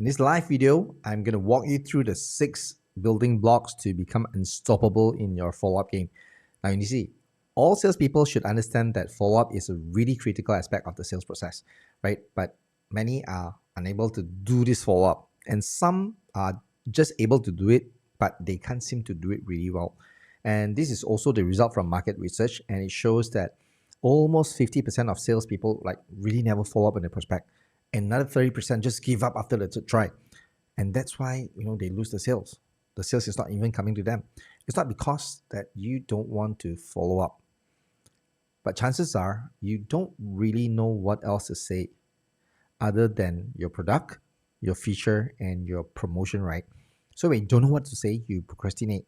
In this live video, I'm going to walk you through the 6 building blocks to become unstoppable in your follow-up game. Now, you see, all salespeople should understand that follow-up is a really critical aspect of the sales process, right? But many are unable to do this follow-up, and some are just able to do it, but they can't seem to do it really well. And this is also the result from market research, and it shows that almost 50% of salespeople really never follow up on their prospect. Another 30% just give up after the try. And that's why they lose the sales. The sales is not even coming to them. It's not because that you don't want to follow up, but chances are you don't really know what else to say other than your product, your feature, and your promotion, right? So when you don't know what to say, you procrastinate.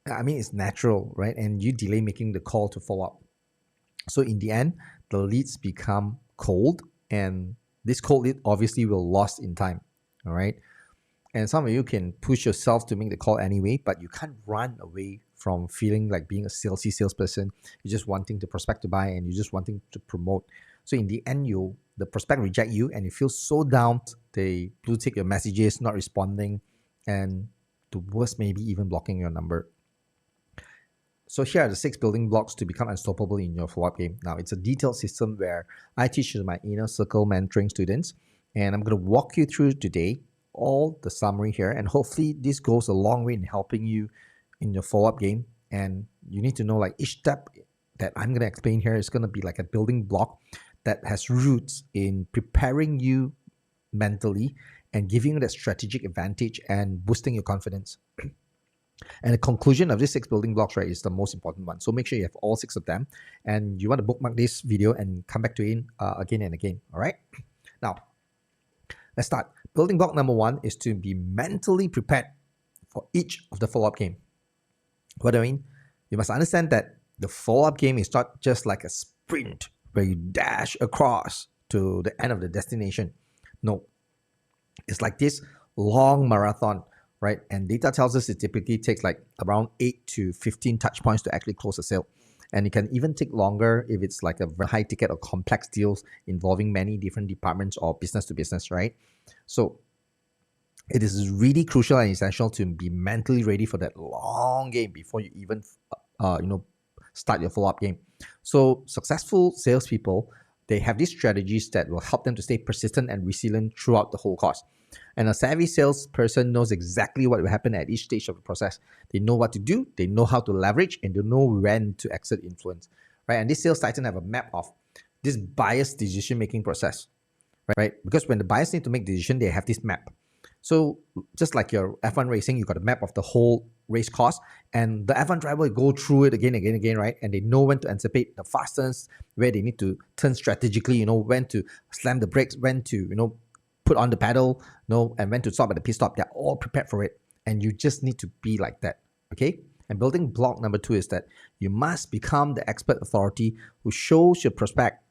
I mean, it's natural, right? And you delay making the call to follow up. So in the end, the leads become cold, and this cold lead obviously will lost in time, all right? And some of you can push yourself to make the call anyway, but you can't run away from feeling like being a salesy salesperson. You're just wanting the prospect to buy, and you're just wanting to promote. So in the end, the prospect reject you, and you feel so down. They blue tick your messages, not responding, and the worst, maybe even blocking your number. So here are the 6 building blocks to become unstoppable in your follow-up game. Now, it's a detailed system where I teach my inner circle mentoring students, and I'm going to walk you through today all the summary here, and hopefully this goes a long way in helping you in your follow-up game. And you need to know each step that I'm going to explain here is going to be like a building block that has roots in preparing you mentally and giving you that strategic advantage and boosting your confidence. And the conclusion of these 6 building blocks, right, is the most important one. So make sure you have all 6 of them, and you want to bookmark this video and come back to it again and again. All right. Now, let's start. Building block number 1 is to be mentally prepared for each of the follow-up game. What do I mean? You must understand that the follow-up game is not just like a sprint where you dash across to the end of the destination. No, it's like this long marathon, right? And data tells us it typically takes around 8 to 15 touch points to actually close a sale. And it can even take longer if it's like a very high ticket or complex deals involving many different departments or business to business, right? So it is really crucial and essential to be mentally ready for that long game before you even start your follow-up game. So successful salespeople, they have these strategies that will help them to stay persistent and resilient throughout the whole course. And a savvy salesperson knows exactly what will happen at each stage of the process. They know what to do, they know how to leverage, and they know when to exert influence, right? And this sales titan have a map of this biased decision-making process, right? Because when the buyers need to make decision, they have this map. So just like your F1 racing, you got a map of the whole race course, and the F1 driver will go through it again, right? And they know when to anticipate the fastest, where they need to turn strategically, when to slam the brakes, when to, put on the pedal, and when to stop at the pit stop. They're all prepared for it, and you just need to be like that, okay? And building block number 2 is that you must become the expert authority who shows your prospect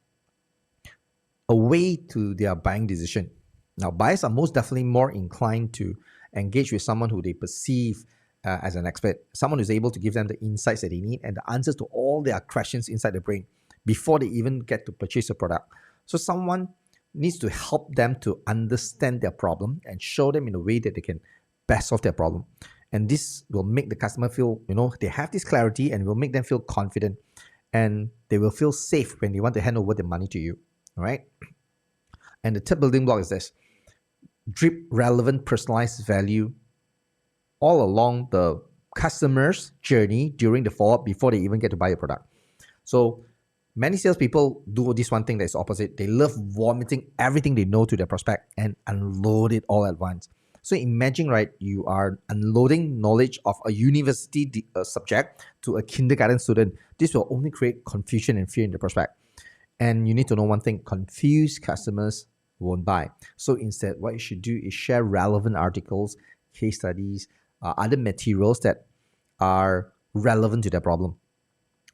a way to their buying decision. Now, buyers are most definitely more inclined to engage with someone who they perceive as an expert, someone who's able to give them the insights that they need and the answers to all their questions inside the brain before they even get to purchase a product. So someone needs to help them to understand their problem and show them in a way that they can best solve their problem. And this will make the customer feel, they have this clarity, and will make them feel confident, and they will feel safe when they want to hand over the money to you. All right. And the third building block is this: drip relevant personalized value all along the customer's journey during the follow-up before they even get to buy a product. So many salespeople do this one thing that is opposite. They love vomiting everything they know to their prospect and unload it all at once. So imagine, right, you are unloading knowledge of a university subject to a kindergarten student. This will only create confusion and fear in the prospect. And you need to know one thing: confused customers won't buy. So instead, what you should do is share relevant articles, case studies, other materials that are relevant to their problem.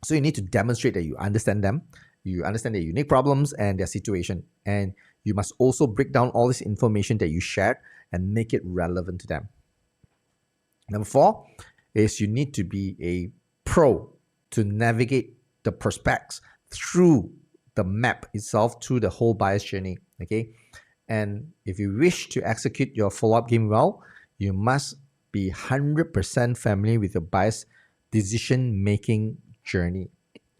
So you need to demonstrate that you understand them, you understand their unique problems and their situation. And you must also break down all this information that you shared and make it relevant to them. Number 4 is you need to be a pro to navigate the prospects through the map itself, through the whole buyer's journey, okay? And if you wish to execute your follow-up game well, you must be 100% familiar with your buyer's decision-making journey.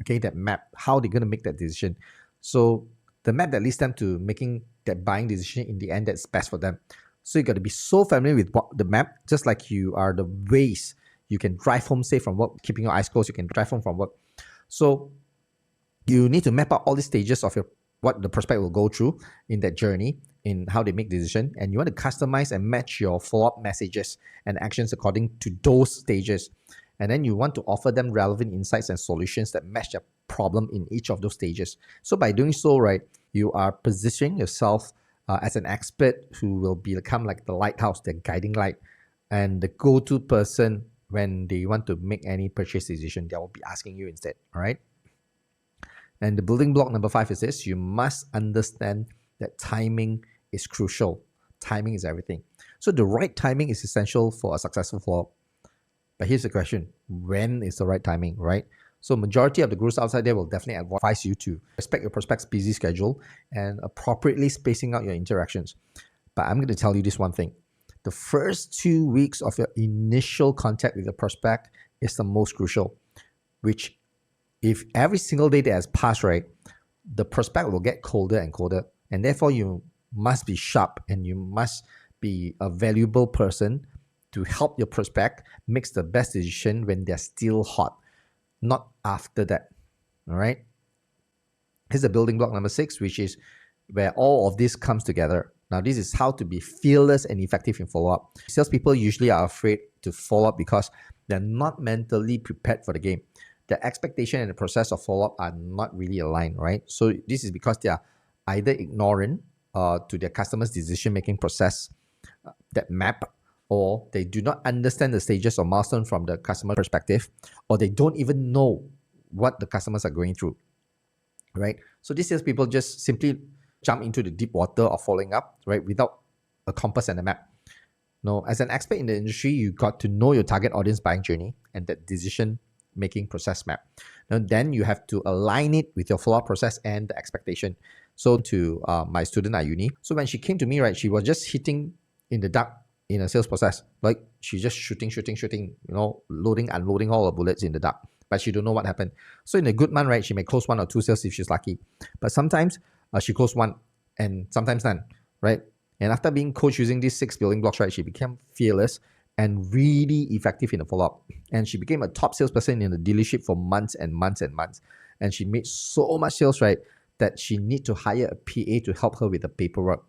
Okay, that map, how they're going to make that decision. So the map that leads them to making that buying decision in the end that's best for them. So you got to be so familiar with the map, just like you are the ways you can drive home safe from work, keeping your eyes closed, you can drive home from work. So you need to map out all these stages of your what the prospect will go through in that journey, in how they make decision, and you want to customize and match your follow-up messages and actions according to those stages. And then you want to offer them relevant insights and solutions that match their problem in each of those stages. So by doing so, right, you are positioning yourself as an expert who will become like the lighthouse, the guiding light, and the go-to person when they want to make any purchase decision. They will be asking you instead. All right. And the building block number 5 is this: you must understand that timing is crucial. Timing is everything. So the right timing is essential for a successful follow-up. But here's the question: when is the right timing, right? So majority of the gurus outside there will definitely advise you to respect your prospect's busy schedule and appropriately spacing out your interactions. But I'm going to tell you this one thing. The first 2 weeks of your initial contact with the prospect is the most crucial, which if every single day that has passed, right, the prospect will get colder and colder. And therefore, you must be sharp and you must be a valuable person to help your prospect makes the best decision when they're still hot, not after that. All right. Here's the building block number 6, which is where all of this comes together. Now, this is how to be fearless and effective in follow-up. Salespeople usually are afraid to follow up because they're not mentally prepared for the game. The expectation and the process of follow-up are not really aligned, right? So this is because they are either ignorant to their customers' decision-making process, that map, or they do not understand the stages or milestone from the customer perspective, or they don't even know what the customers are going through, right? So these salespeople just simply jump into the deep water of following up, right, without a compass and a map. No, as an expert in the industry, you got to know your target audience buying journey and that decision-making process map. Now, then you have to align it with your follow-up process and the expectation. So to my student at uni, so when she came to me, right, she was just hitting in the dark in a sales process. Like she's just shooting, loading, unloading all the bullets in the dark, but she don't know what happened. So in a good month, right, she may close 1 or 2 sales if she's lucky. But sometimes she closed 1 and sometimes none, right? And after being coached using these 6 building blocks, right, she became fearless and really effective in the follow-up. And she became a top salesperson in the dealership for months and months and months. And she made so much sales, right, that she need to hire a PA to help her with the paperwork.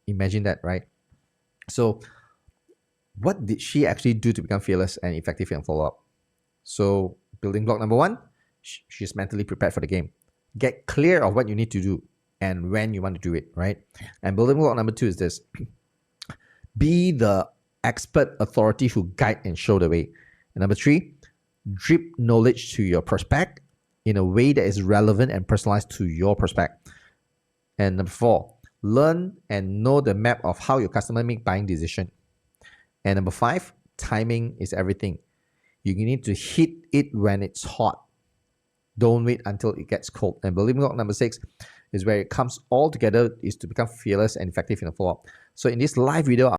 Imagine that, right? So what did she actually do to become fearless and effective in follow-up? So building block number 1, she's mentally prepared for the game. Get clear of what you need to do and when you want to do it, right? And building block number 2 is this: be the expert authority who guide and show the way. And number 3, drip knowledge to your prospect in a way that is relevant and personalized to your prospect. And number 4, learn and know the map of how your customer make buying decision. And number 5, timing is everything. You need to hit it when it's hot. Don't wait until it gets cold. And building block number 6 is where it comes all together, is to become fearless and effective in a follow-up. So in this live video,